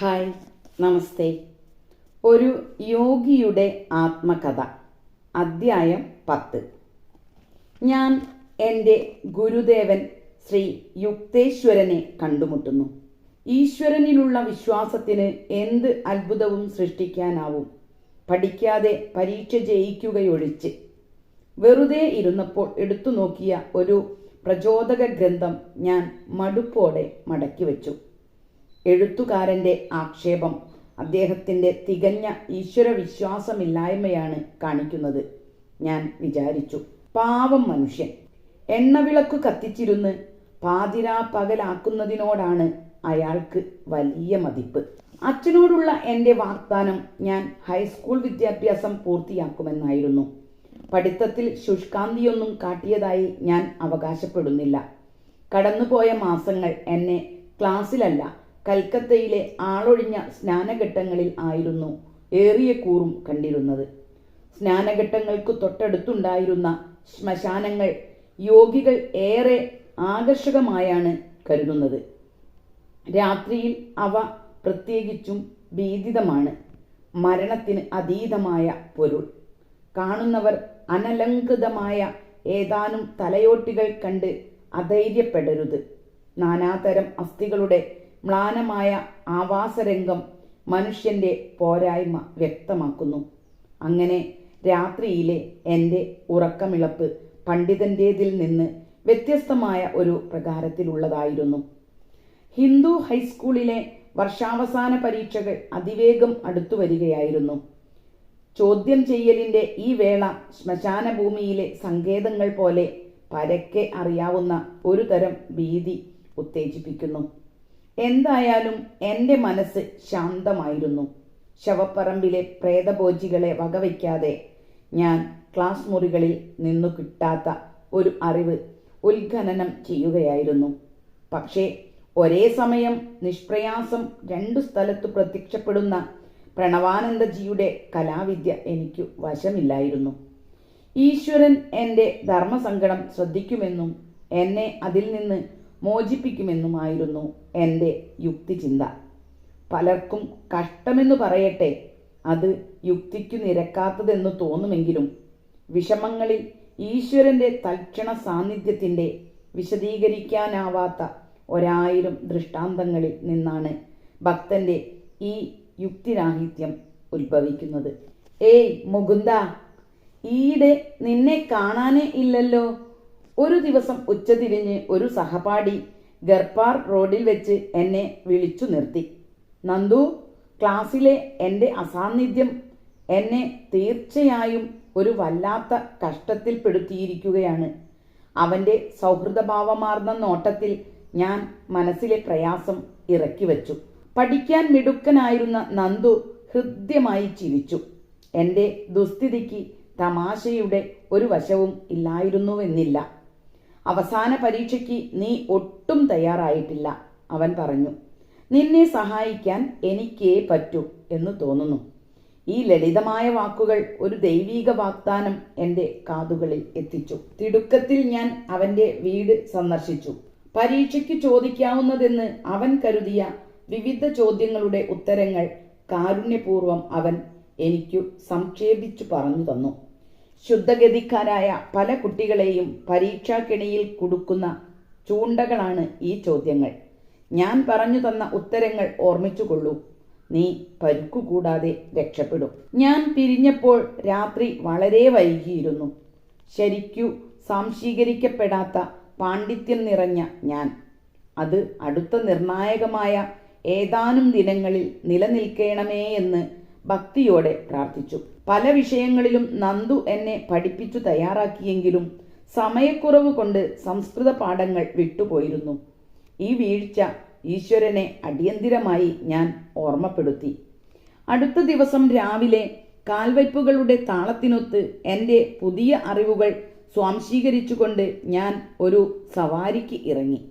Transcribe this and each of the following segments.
Hi, നമസ്തേ. ഒരു യോഗിയുടെ ആത്മകഥ, അദ്ധ്യായം 10. ഞാൻ എൻ്റെ ഗുരുദേവൻ ശ്രീ യുക്തേശ്വരനെ കണ്ടുമുട്ടുന്നു. ഈശ്വരനിലുള്ള വിശ്വാസത്തിന് എന്ത് അത്ഭുതവും സൃഷ്ടിക്കാനാവും. പഠിക്കാതെ പരീക്ഷ ജയിക്കുകയൊഴിച്ച്. വെറുതെ ഇരുന്നപ്പോൾ എടുത്തു നോക്കിയ ഒരു പ്രചോദക ഗ്രന്ഥം ഞാൻ മടുപ്പോടെ മടക്കി വെച്ചു. എഴുത്തുകാരൻ്റെ ആക്ഷേപം അദ്ദേഹത്തിൻ്റെ തികഞ്ഞ ഈശ്വരവിശ്വാസമില്ലായ്മയാണ് കാണിക്കുന്നത്. ഞാൻ വിചാരിച്ചു, പാവം മനുഷ്യൻ. എണ്ണവിളക്ക് കത്തിച്ചിരുന്ന് പാതിരാ പകലാക്കുന്നതിനോടാണ് അയാൾക്ക് വലിയ മതിപ്പ്. അച്ഛനോടുള്ള എൻ്റെ വാഗ്ദാനം ഞാൻ ഹൈസ്കൂൾ വിദ്യാഭ്യാസം പൂർത്തിയാക്കുമെന്നായിരുന്നു. പഠിത്തത്തിൽ ശുഷ്കാന്തിയൊന്നും കാട്ടിയതായി ഞാൻ അവകാശപ്പെടുന്നില്ല. കടന്നുപോയ മാസങ്ങൾ എന്നെ ക്ലാസ്സിലല്ല, കൽക്കത്തയിലെ ആളൊഴിഞ്ഞ സ്നാനഘട്ടങ്ങളിൽ ആയിരുന്നു ഏറിയ കൂറും കണ്ടിരുന്നത്. സ്നാനഘട്ടങ്ങൾക്ക് തൊട്ടടുത്തുണ്ടായിരുന്ന ശ്മശാനങ്ങൾ യോഗികൾ ഏറെ ആകർഷകമായാണ് കരുതുന്നത്. രാത്രിയിൽ അവ പ്രത്യേകിച്ചും ഭീതിതമാണ്. മരണത്തിന് അതീതമായ പൊരുൾ. കാണുന്നവർ അനലങ്കൃതമായ ഏതാനും തലയോട്ടികൾ കണ്ട് അധൈര്യപ്പെടരുത്. നാനാതരം അസ്ഥികളുടെ മ്ലാനമായ ആവാസരംഗം മനുഷ്യൻ്റെ പോരായ്മ വ്യക്തമാക്കുന്നു. അങ്ങനെ രാത്രിയിലെ എൻ്റെ ഉറക്കമിളപ്പ് പണ്ഡിതൻ്റേതിൽ നിന്ന് വ്യത്യസ്തമായ ഒരു പ്രകാരത്തിലുള്ളതായിരുന്നു. ഹിന്ദു ഹൈസ്കൂളിലെ വർഷാവസാന പരീക്ഷകൾ അതിവേഗം അടുത്തു വരികയായിരുന്നു. ചോദ്യം ചെയ്യലിൻ്റെ ഈ വേള ശ്മശാന ഭൂമിയിലെ സങ്കേതങ്ങൾ പോലെ പരക്കെ അറിയാവുന്ന ഒരു തരം ഭീതി ഉത്തേജിപ്പിക്കുന്നു. എന്തായാലും എൻ്റെ മനസ്സ് ശാന്തമായിരുന്നു. ശവപ്പറമ്പിലെ പ്രേതഭോജികളെ വകവയ്ക്കാതെ ഞാൻ ക്ലാസ് മുറികളിൽ നിന്നു കിട്ടാത്ത ഒരു അറിവ് ഉത്ഖനനം ചെയ്യുകയായിരുന്നു. പക്ഷേ ഒരേ സമയം നിഷ്പ്രയാസം രണ്ടു സ്ഥലത്തു പ്രത്യക്ഷപ്പെടുന്ന പ്രണവാനന്ദജിയുടെ കലാവിദ്യ എനിക്ക് വശമില്ലായിരുന്നു. ഈശ്വരൻ എൻ്റെ ധർമ്മസങ്കടം ശ്രദ്ധിക്കുമെന്നും എന്നെ അതിൽ നിന്ന് മോചിപ്പിക്കുമെന്നുമായിരുന്നു എൻ്റെ യുക്തിചിന്ത. പലർക്കും കഷ്ടമെന്നു പറയട്ടെ, അത് യുക്തിക്കു നിരക്കാത്തതെന്നു തോന്നുമെങ്കിലും വിഷമങ്ങളിൽ ഈശ്വരൻ്റെ തൽക്ഷണ സാന്നിധ്യത്തിൻ്റെ വിശദീകരിക്കാനാവാത്ത 1000 ദൃഷ്ടാന്തങ്ങളിൽ നിന്നാണ് ഭക്തൻ്റെ ഈ യുക്തിരാഹിത്യം ഉത്ഭവിക്കുന്നത്. ഏയ് മുകുന്ദ, ഈയിടെ നിന്നെ കാണാനേ ഇല്ലല്ലോ. ഒരു ദിവസം ഉച്ചതിരിഞ്ഞ് ഒരു സഹപാഠി ഗർപ്പാർ റോഡിൽ വെച്ച് എന്നെ വിളിച്ചു നിർത്തി. നന്ദു, ക്ലാസ്സിലെ എൻ്റെ അസാന്നിധ്യം എന്നെ തീർച്ചയായും ഒരു വല്ലാത്ത കഷ്ടത്തിൽപ്പെടുത്തിയിരിക്കുകയാണ്. അവൻ്റെ സൗഹൃദഭാവമാർന്ന നോട്ടത്തിൽ ഞാൻ മനസ്സിലെ പ്രയാസം ഇറക്കി വച്ചു. പഠിക്കാൻ മിടുക്കനായിരുന്ന നന്ദു ഹൃദ്യമായി ചിരിച്ചു. എൻ്റെ ദുസ്ഥിതിക്ക് തമാശയുടെ ഒരു വശവും ഇല്ലായിരുന്നുവെന്നില്ല. അവസാന പരീക്ഷയ്ക്ക് നീ ഒട്ടും തയ്യാറായിട്ടില്ല, അവൻ പറഞ്ഞു. നിന്നെ സഹായിക്കാൻ എനിക്കേ പറ്റൂ എന്ന് തോന്നുന്നു. ഈ ലളിതമായ വാക്കുകൾ ഒരു ദൈവീക വാഗ്ദാനം എൻ്റെ കാതുകളിൽ എത്തിച്ചു. തിടുക്കത്തിൽ ഞാൻ അവൻ്റെ വീട് സന്ദർശിച്ചു. പരീക്ഷയ്ക്ക് ചോദിക്കാവുന്നതെന്ന് അവൻ കരുതിയ വിവിധ ചോദ്യങ്ങളുടെ ഉത്തരങ്ങൾ കാരുണ്യപൂർവ്വം അവൻ എനിക്കു സംക്ഷേപിച്ചു പറഞ്ഞു തന്നു. ശുദ്ധഗതിക്കാരായ പല കുട്ടികളെയും പരീക്ഷാക്കെണിയിൽ കുടുക്കുന്ന ചൂണ്ടകളാണ് ഈ ചോദ്യങ്ങൾ. ഞാൻ പറഞ്ഞു തന്ന ഉത്തരങ്ങൾ ഓർമ്മിച്ചുകൊള്ളൂ. നീ പരുക്കുകൂടാതെ രക്ഷപ്പെടും. ഞാൻ പിരിഞ്ഞപ്പോൾ രാത്രി വളരെ വൈകിയിരുന്നു. ശരിക്കു സാംശീകരിക്കപ്പെടാത്ത പാണ്ഡിത്യം നിറഞ്ഞ ഞാൻ അത് അടുത്ത നിർണായകമായ ഏതാനും ദിനങ്ങളിൽ നിലനിൽക്കണമേ എന്ന് ഭക്തിയോടെ പ്രാർത്ഥിച്ചു. പല വിഷയങ്ങളിലും നന്ദു എന്നെ പഠിപ്പിച്ചു തയ്യാറാക്കിയെങ്കിലും സമയക്കുറവ് കൊണ്ട് സംസ്കൃത പാഠങ്ങൾ വിട്ടുപോയിരുന്നു. ഈ വീഴ്ച ഈശ്വരനെ അടിയന്തിരമായി ഞാൻ ഓർമ്മപ്പെടുത്തി. അടുത്ത ദിവസം രാവിലെ കാൽവയ്പ്പുകളുടെ താളത്തിനൊത്ത് എൻ്റെ പുതിയ അറിവുകൾ സ്വാംശീകരിച്ചുകൊണ്ട് ഞാൻ ഒരു സവാരിക്ക് ഇറങ്ങി.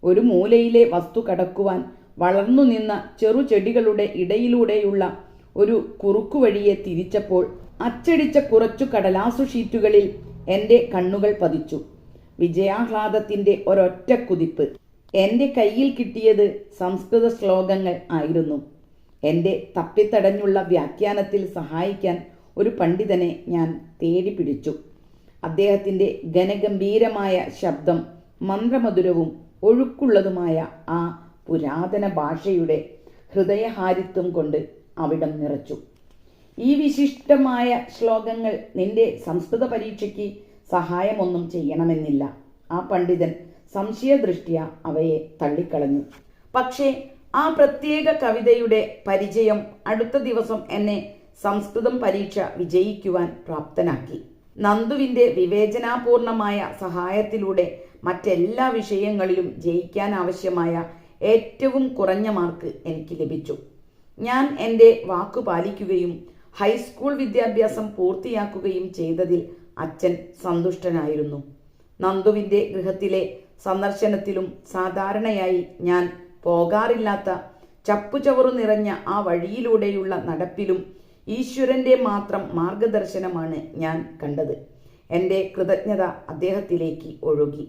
ഒരു മൂലയിലെ വസ്തു കടക്കുവാൻ വളർന്നു നിന്ന ചെറുചെടികളുടെ ഇടയിലൂടെയുള്ള ഒരു കുറുക്കുവഴിയെ തിരിച്ചപ്പോൾ അച്ചടിച്ച കുറച്ചു കടലാസു ഷീറ്റുകളിൽ എൻ്റെ കണ്ണുകൾ പതിച്ചു. വിജയാഹ്ലാദത്തിൻ്റെ ഒരൊറ്റ കുതിപ്പ്. എൻ്റെ കയ്യിൽ കിട്ടിയത് സംസ്കൃത ശ്ലോകങ്ങൾ ആയിരുന്നു. എൻ്റെ തപ്പിത്തടഞ്ഞുള്ള വ്യാഖ്യാനത്തിൽ സഹായിക്കാൻ ഒരു പണ്ഡിതനെ ഞാൻ തേടി പിടിച്ചു. അദ്ദേഹത്തിൻ്റെ ഘനഗംഭീരമായ ശബ്ദം മന്ത്രമധുരവും ഒഴുക്കുള്ളതുമായ ആ പുരാതന ഭാഷയുടെ ഹൃദയഹാരിത്വം കൊണ്ട് അവിടം നിറച്ചു. ഈ വിശിഷ്ടമായ ശ്ലോകങ്ങൾ നിന്റെ സംസ്കൃത പരീക്ഷയ്ക്ക് സഹായമൊന്നും ചെയ്യണമെന്നില്ല. ആ പണ്ഡിതൻ സംശയദൃഷ്ട്യാ അവയെ തള്ളിക്കളഞ്ഞു. പക്ഷേ ആ പ്രത്യേക കവിതയുടെ പരിചയം അടുത്ത ദിവസം എന്നെ സംസ്കൃതം പരീക്ഷ വിജയിക്കുവാൻ പ്രാപ്തനാക്കി. നന്ദുവിൻ്റെ വിവേചനാപൂർണമായ സഹായത്തിലൂടെ മറ്റെല്ലാ വിഷയങ്ങളിലും ജയിക്കാൻ ആവശ്യമായ ഏറ്റവും കുറഞ്ഞ മാർക്ക് എനിക്ക് ലഭിച്ചു. ഞാൻ എൻ്റെ വാക്കു പാലിക്കുകയും ഹൈസ്കൂൾ വിദ്യാഭ്യാസം പൂർത്തിയാക്കുകയും ചെയ്തതിൽ അച്ഛൻ സന്തുഷ്ടനായിരുന്നു. നന്ദുവിൻ്റെ ഗൃഹത്തിലെ സന്ദർശനത്തിലും സാധാരണയായി ഞാൻ പോകാറില്ലാത്ത ചപ്പുചവറു നിറഞ്ഞ ആ വഴിയിലൂടെയുള്ള നടപ്പിലും ഈശ്വരൻ്റെ മാത്രം മാർഗദർശനമാണ് ഞാൻ കണ്ടത്. എൻ്റെ കൃതജ്ഞത അദ്ദേഹത്തിലേക്ക് ഒഴുകി.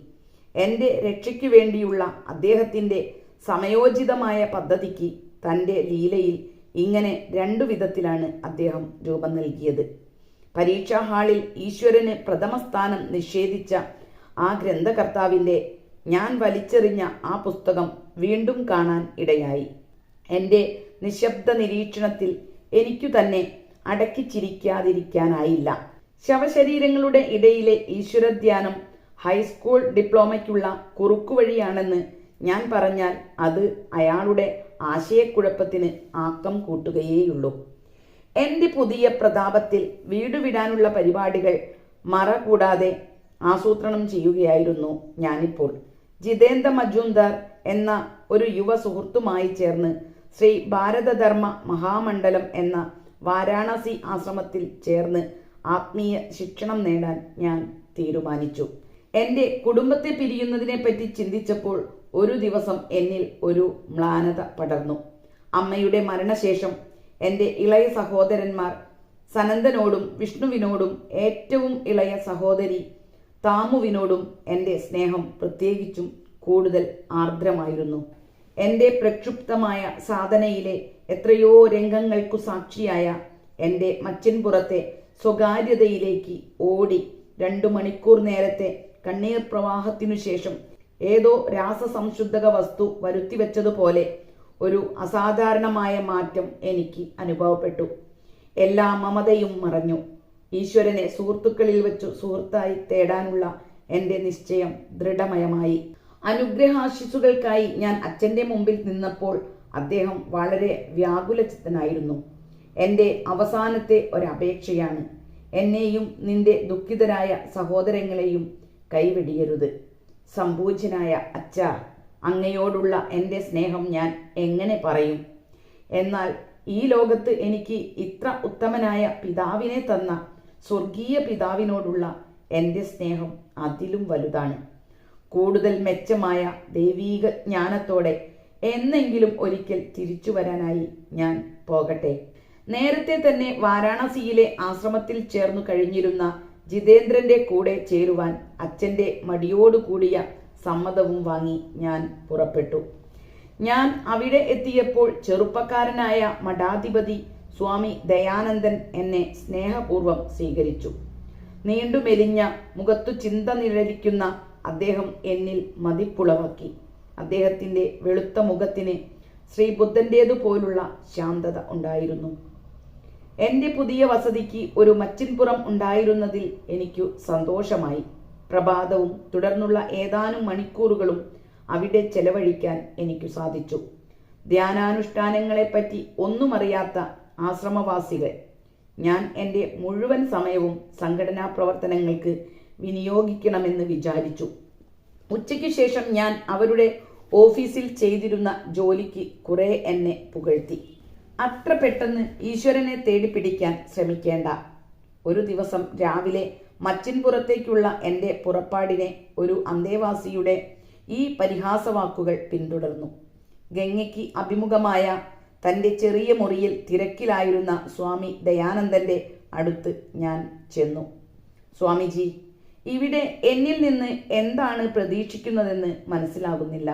എൻ്റെ രക്ഷയ്ക്കു വേണ്ടിയുള്ള അദ്ദേഹത്തിൻ്റെ സമയോചിതമായ പദ്ധതിക്ക് തൻ്റെ ലീലയിൽ ഇങ്ങനെ 2 വിധത്തിലാണ് അദ്ദേഹം രൂപം നൽകിയത്. പരീക്ഷാ ഹാളിൽ ഈശ്വരന് പ്രഥമ സ്ഥാനം നിഷേധിച്ച ആ ഗ്രന്ഥകർത്താവിൻ്റെ ഞാൻ വലിച്ചെറിഞ്ഞ ആ പുസ്തകം വീണ്ടും കാണാൻ ഇടയായി. എൻ്റെ നിശബ്ദ നിരീക്ഷണത്തിൽ എനിക്കു തന്നെ അടക്കി ചിരിക്കാതിരിക്കാനായില്ല. ശവശരീരങ്ങളുടെ ഇടയിലെ ഈശ്വരധ്യാനം ഹൈസ്കൂൾ ഡിപ്ലോമയ്ക്കുള്ള കുറുക്കുവഴിയാണെന്ന് ഞാൻ പറഞ്ഞാൽ അത് അയാളുടെ ആശയക്കുഴപ്പത്തിന് ആക്കം കൂട്ടുകയേയുള്ളൂ. എൻ്റെ പുതിയ പ്രതാപത്തിൽ വീട് വിടാനുള്ള പരിപാടികൾ മറ കൂടാതെ ആസൂത്രണം ചെയ്യുകയായിരുന്നു ഞാനിപ്പോൾ. ജിതേന്ദ്ര മജുംദാർ എന്ന ഒരു യുവ സുഹൃത്തുമായി ചേർന്ന് ശ്രീ ഭാരതധർമ്മ മഹാമണ്ഡലം എന്ന വാരാണസി ആശ്രമത്തിൽ ചേർന്ന് ആത്മീയ ശിക്ഷണം നേടാൻ ഞാൻ തീരുമാനിച്ചു. എൻ്റെ കുടുംബത്തെ പിരിയുന്നതിനെപ്പറ്റി ചിന്തിച്ചപ്പോൾ ഒരു ദിവസം എന്നിൽ ഒരു മ്ലാനത പടർന്നു. അമ്മയുടെ മരണശേഷം എൻ്റെ ഇളയ സഹോദരന്മാർ സനന്ദനോടും വിഷ്ണുവിനോടും ഏറ്റവും ഇളയ സഹോദരി താമുവിനോടും എൻ്റെ സ്നേഹം പ്രത്യേകിച്ചും കൂടുതൽ ആർദ്രമായിരുന്നു. എൻ്റെ പ്രക്ഷുബ്ധമായ സാധനയിലെ എത്രയോ രംഗങ്ങൾക്കു സാക്ഷിയായ എൻ്റെ മച്ചിൻപുറത്തെ സ്വകാര്യതയിലേക്ക് ഓടി 2 മണിക്കൂർ നേരത്തെ കണ്ണീർ പ്രവാഹത്തിനു ശേഷം ഏതോ രാസസംശുദ്ധക വസ്തു വരുത്തിവെച്ചതുപോലെ ഒരു അസാധാരണമായ മാറ്റം എനിക്ക് അനുഭവപ്പെട്ടു. എല്ലാ മമതയും മറഞ്ഞു. ഈശ്വരനെ സുഹൃത്തുക്കളിൽ വെച്ചു സുഹൃത്തായി തേടാനുള്ള എൻ്റെ നിശ്ചയം ദൃഢമയമായി. അനുഗ്രഹാശിസുകൾക്കായി ഞാൻ അച്ഛൻ്റെ മുമ്പിൽ നിന്നപ്പോൾ അദ്ദേഹം വളരെ വ്യാകുലചിത്തനായിരുന്നു. എൻ്റെ അവസാനത്തെ ഒരപേക്ഷയാണ്, എന്നെയും നിന്റെ ദുഃഖിതരായ സഹോദരങ്ങളെയും കൈവെടിയരുത്. സംപൂജ്യനായ അച്ഛാ, അങ്ങയോടുള്ള എൻ്റെ സ്നേഹം ഞാൻ എങ്ങനെ പറയും? എന്നാൽ ഈ ലോകത്ത് എനിക്ക് ഇത്ര ഉത്തമനായ പിതാവിനെ തന്ന സ്വർഗീയ പിതാവിനോടുള്ള എൻ്റെ സ്നേഹം അതിലും വലുതാണ്. കൂടുതൽ മെച്ചമായ ദൈവീക ജ്ഞാനത്തോടെ എന്നെങ്കിലും ഒരിക്കൽ തിരിച്ചു വരാനായി ഞാൻ പോകട്ടെ. നേരത്തെ തന്നെ വാരാണസിയിലെ ആശ്രമത്തിൽ ചേർന്നു കഴിഞ്ഞിരുന്ന ജിതേന്ദ്രന്റെ കൂടെ ചേരുവാൻ അച്ഛൻ്റെ മടിയോടുകൂടിയ സമ്മതവും വാങ്ങി ഞാൻ പുറപ്പെട്ടു. ഞാൻ അവിടെ എത്തിയപ്പോൾ ചെറുപ്പക്കാരനായ മഠാധിപതി സ്വാമി ദയാനന്ദൻ എന്നെ സ്നേഹപൂർവ്വം സ്വീകരിച്ചു. നീണ്ടുമെലിഞ്ഞ മുഖത്തു ചിന്ത നിഴലിക്കുന്ന അദ്ദേഹം എന്നിൽ മതിപ്പുളവാക്കി. അദ്ദേഹത്തിൻ്റെ വെളുത്ത മുഖത്തിന് ശ്രീബുദ്ധൻ്റേതുപോലുള്ള ശാന്തത ഉണ്ടായിരുന്നു. എൻ്റെ പുതിയ വസതിക്ക് ഒരു മച്ചിൻപുറം ഉണ്ടായിരുന്നതിൽ എനിക്കു സന്തോഷമായി. പ്രഭാതവും തുടർന്നുള്ള ഏതാനും മണിക്കൂറുകളും അവിടെ ചെലവഴിക്കാൻ എനിക്കു സാധിച്ചു. ധ്യാനാനുഷ്ഠാനങ്ങളെപ്പറ്റി ഒന്നുമറിയാത്ത ആശ്രമവാസികൾ, ഞാൻ എൻ്റെ മുഴുവൻ സമയവും സംഘടനാ പ്രവർത്തനങ്ങൾക്ക് വിനിയോഗിക്കണമെന്ന് വിചാരിച്ചു. ഉച്ചയ്ക്ക് ശേഷം ഞാൻ അവരുടെ ഓഫീസിൽ ചെയ്തിരുന്ന ജോലിക്ക് കുറെ എന്നെ പുകഴ്ത്തി. അത്ര പെട്ടെന്ന് ഈശ്വരനെ തേടിപ്പിടിക്കാൻ ശ്രമിക്കേണ്ട. ഒരു ദിവസം രാവിലെ മച്ചിൻപുറത്തേക്കുള്ള എൻ്റെ പുറപ്പാടിനെ ഒരു അന്തേവാസിയുടെ ഈ പരിഹാസവാക്കുകൾ പിന്തുടർന്നു. ഗംഗയ്ക്ക് അഭിമുഖമായ തൻ്റെ ചെറിയ മുറിയിൽ തിരക്കിലായിരുന്ന സ്വാമി ദയാനന്ദൻ്റെ അടുത്ത് ഞാൻ ചെന്നു. സ്വാമിജി, ഇവിടെ എന്നിൽ നിന്ന് എന്താണ് പ്രതീക്ഷിക്കുന്നതെന്ന് മനസ്സിലാകുന്നില്ല.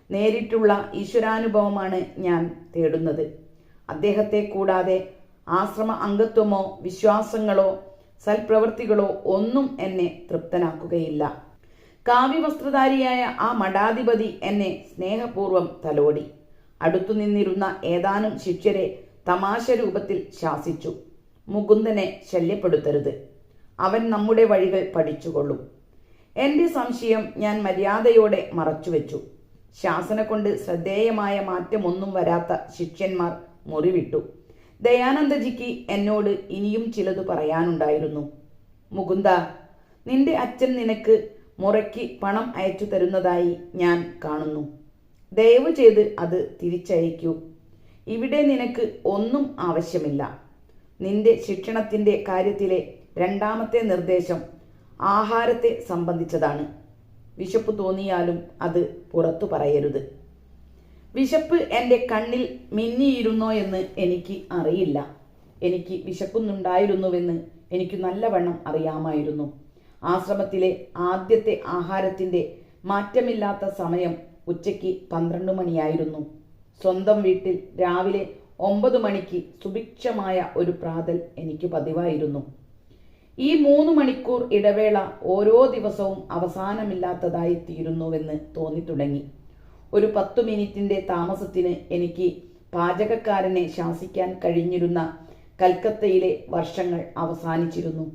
നേരിട്ടുള്ള ഈശ്വരാനുഭവമാണ് ഞാൻ തേടുന്നത്. അദ്ദേഹത്തെ കൂടാതെ ആശ്രമ അംഗത്വമോ വിശ്വാസങ്ങളോ സൽപ്രവൃത്തികളോ ഒന്നും എന്നെ തൃപ്തനാക്കുകയില്ല. കാവ്യവസ്ത്രധാരിയായ ആ മഠാധിപതി എന്നെ സ്നേഹപൂർവ്വം തലോടി. അടുത്തു നിന്നിരുന്ന ഏതാനും ശിഷ്യരെ തമാശ രൂപത്തിൽ ശാസിച്ചു. മുകുന്ദനെ ശല്യപ്പെടുത്തരുത്, അവൻ നമ്മുടെ വഴികൾ പഠിച്ചുകൊള്ളും. എൻ്റെ സംശയം ഞാൻ മര്യാദയോടെ മറച്ചുവെച്ചു. ശാസന കൊണ്ട് ശ്രദ്ധേയമായ മാറ്റമൊന്നും വരാത്ത ശിഷ്യന്മാർ മുറിവിട്ടു. ദയാനന്ദജിക്ക് എന്നോട് ഇനിയും ചിലത് പറയാനുണ്ടായിരുന്നു. മുകുന്ദ, നിന്റെ അച്ഛൻ നിനക്ക് മുറയ്ക്ക് പണം അയച്ചു തരുന്നതായി ഞാൻ കാണുന്നു. ദയവ് ചെയ്ത് അത് തിരിച്ചയക്കൂ. ഇവിടെ നിനക്ക് ഒന്നും ആവശ്യമില്ല. നിന്റെ ശിക്ഷണത്തിൻ്റെ കാര്യത്തിലെ രണ്ടാമത്തെ നിർദ്ദേശം ആഹാരത്തെ സംബന്ധിച്ചതാണ്. വിശപ്പ് തോന്നിയാലും അത് പുറത്തു പറയരുത്. വിശപ്പ് എൻ്റെ കണ്ണിൽ മിന്നിയിരുന്നോ എന്ന് എനിക്ക് അറിയില്ല. എനിക്ക് വിശക്കുന്നുണ്ടായിരുന്നുവെന്ന് എനിക്ക് നല്ലവണ്ണം അറിയാമായിരുന്നു. ആശ്രമത്തിലെ ആദ്യത്തെ ആഹാരത്തിൻ്റെ മാറ്റമില്ലാത്ത സമയം ഉച്ചയ്ക്ക് 12 മണിയായിരുന്നു. സ്വന്തം വീട്ടിൽ രാവിലെ 9 മണിക്ക് സുഭിക്ഷമായ ഒരു പ്രാതൽ എനിക്ക് പതിവായിരുന്നു. ഈ 3 മണിക്കൂർ ഇടവേള ഓരോ ദിവസവും അവസാനമില്ലാത്തതായി തീരുന്നുവെന്ന് തോന്നിത്തുടങ്ങി. ഒരു 10 മിനിറ്റിൻ്റെ താമസത്തിന് എനിക്ക് പാചകക്കാരനെ ശാസിക്കാൻ കഴിഞ്ഞിരുന്ന കൽക്കത്തയിലെ വർഷങ്ങൾ അവസാനിച്ചിരുന്നു.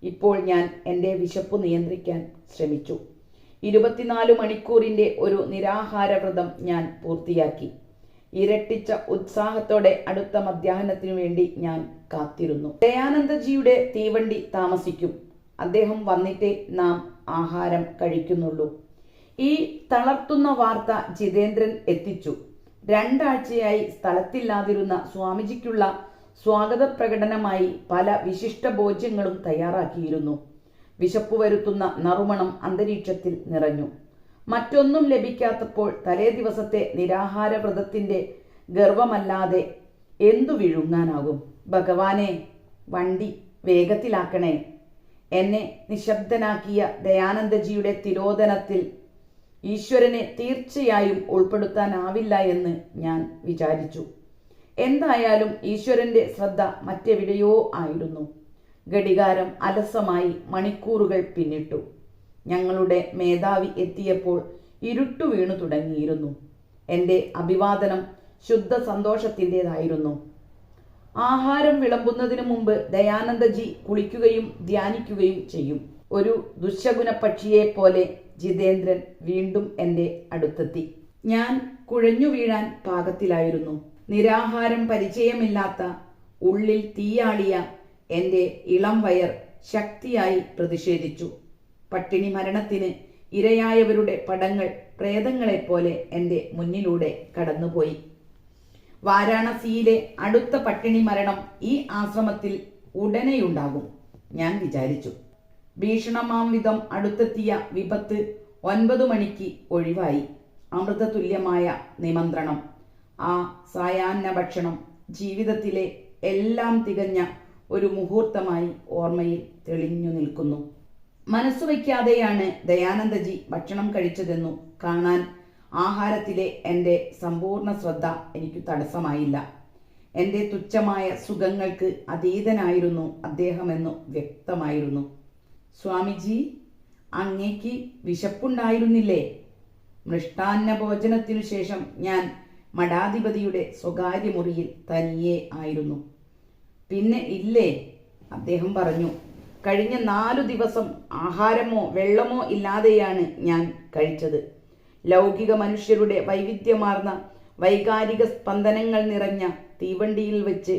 ഇപ്പോൾ ഞാൻ എൻ്റെ വിശപ്പ് നിയന്ത്രിക്കാൻ ശ്രമിച്ചു. 24 മണിക്കൂറിൻ്റെ ഒരു നിരാഹാരവ്രതം ഞാൻ പൂർത്തിയാക്കി. ഇരട്ടിച്ച ഉത്സാഹത്തോടെ അടുത്ത മധ്യാഹ്നത്തിനു വേണ്ടി ഞാൻ കാത്തിരുന്നു. ദയാനന്ദജിയുടെ തീവണ്ടി താമസിക്കും. അദ്ദേഹം വന്നിട്ടേ നാം ആഹാരം കഴിക്കുന്നുള്ളൂ. ഈ തളർത്തുന്ന വാർത്ത ജിതേന്ദ്രൻ എത്തിച്ചു. 2 ആഴ്ചയായി സ്ഥലത്തില്ലാതിരുന്ന സ്വാമിജിക്കുള്ള സ്വാഗത പ്രകടനമായി പല വിശിഷ്ട ഭോജ്യങ്ങളും തയ്യാറാക്കിയിരുന്നു. വിശപ്പ് വരുത്തുന്ന നറുമണം അന്തരീക്ഷത്തിൽ നിറഞ്ഞു. മറ്റൊന്നും ലഭിക്കാത്തപ്പോൾ തലേ ദിവസത്തെ നിരാഹാരവ്രതത്തിൻ്റെ ഗർവമല്ലാതെ എന്തു വിഴുങ്ങാനാകും? ഭഗവാനെ, വണ്ടി വേഗത്തിലാക്കണേ. എന്നെ നിശബ്ദനാക്കിയ ദയാനന്ദജിയുടെ തിരോധനത്തിൽ ഈശ്വരനെ തീർച്ചയായും ഉൾപ്പെടുത്താനാവില്ല എന്ന് ഞാൻ വിചാരിച്ചു. എന്തായാലും ഈശ്വരന്റെ ശ്രദ്ധ മറ്റെവിടെയോ ആയിരുന്നു. ഘടികാരം അലസമായി മണിക്കൂറുകൾ പിന്നിട്ടു. ഞങ്ങളുടെ മേധാവി എത്തിയപ്പോൾ ഇരുട്ടു വീണു തുടങ്ങിയിരുന്നു. എൻ്റെ അഭിവാദനം ശുദ്ധ സന്തോഷത്തിൻ്റെതായിരുന്നു. ആഹാരം വിളമ്പുന്നതിന് മുമ്പ് ദയാനന്ദജി കുളിക്കുകയും ധ്യാനിക്കുകയും ചെയ്യും. ഒരു ദുശ്ശകുന പക്ഷിയെ പോലെ ജിതേന്ദ്രൻ വീണ്ടും എൻ്റെ അടുത്തെത്തി. ഞാൻ കുഴഞ്ഞു വീഴാൻ പാകത്തിലായിരുന്നു. നിരാഹാരം പരിചയമില്ലാത്ത, ഉള്ളിൽ തീയാളിയ എൻ്റെ ഇളം വയർ ശക്തിയായി പ്രതിഷേധിച്ചു. പട്ടിണി മരണത്തിന് ഇരയായവരുടെ പടങ്ങൾ പ്രേതങ്ങളെപ്പോലെ എൻ്റെ മുന്നിലൂടെ കടന്നുപോയി. വാരാണസിയിലെ അടുത്ത പട്ടിണി മരണം ഈ ആശ്രമത്തിൽ ഉടനെയുണ്ടാകും ഞാൻ വിചാരിച്ചു. ഭീഷണമാം വിധം അടുത്തെത്തിയ വിപത്ത് 9 മണിക്ക് ഒഴിവായി. അമൃതതുല്യമായ നിമന്ത്രണം, ആ സായാഹ്ന ഭക്ഷണം ജീവിതത്തിലെ എല്ലാം തികഞ്ഞ ഒരു മുഹൂർത്തമായി ഓർമ്മയിൽ തെളിഞ്ഞു നിൽക്കുന്നു. മനസ്സുവയ്ക്കാതെയാണ് ദയാനന്ദജി ഭക്ഷണം കഴിച്ചതെന്നു കാണാൻ ആഹാരത്തിലെ എൻ്റെ സമ്പൂർണ്ണ ശ്രദ്ധ എനിക്ക് തടസ്സമായില്ല. എൻ്റെ തുച്ഛമായ സുഖങ്ങൾക്ക് അതീതനായിരുന്നു അദ്ദേഹമെന്നു വ്യക്തമായിരുന്നു. സ്വാമിജി, അങ്ങേക്ക് വിശപ്പുണ്ടായിരുന്നില്ലേ? മൃഷ്ടാന്ന ഭോജനത്തിനു ശേഷം ഞാൻ മഠാധിപതിയുടെ സ്വകാര്യ മുറിയിൽ തനിയെ ആയിരുന്നു. പിന്നെ ഇല്ലേ, അദ്ദേഹം പറഞ്ഞു. കഴിഞ്ഞ 4 ദിവസം ആഹാരമോ വെള്ളമോ ഇല്ലാതെയാണ് ഞാൻ കഴിച്ചത്. ലൗകിക മനുഷ്യരുടെ വൈവിധ്യമാർന്ന വൈകാരിക സ്പന്ദനങ്ങൾ നിറഞ്ഞ തീവണ്ടിയിൽ വെച്ച്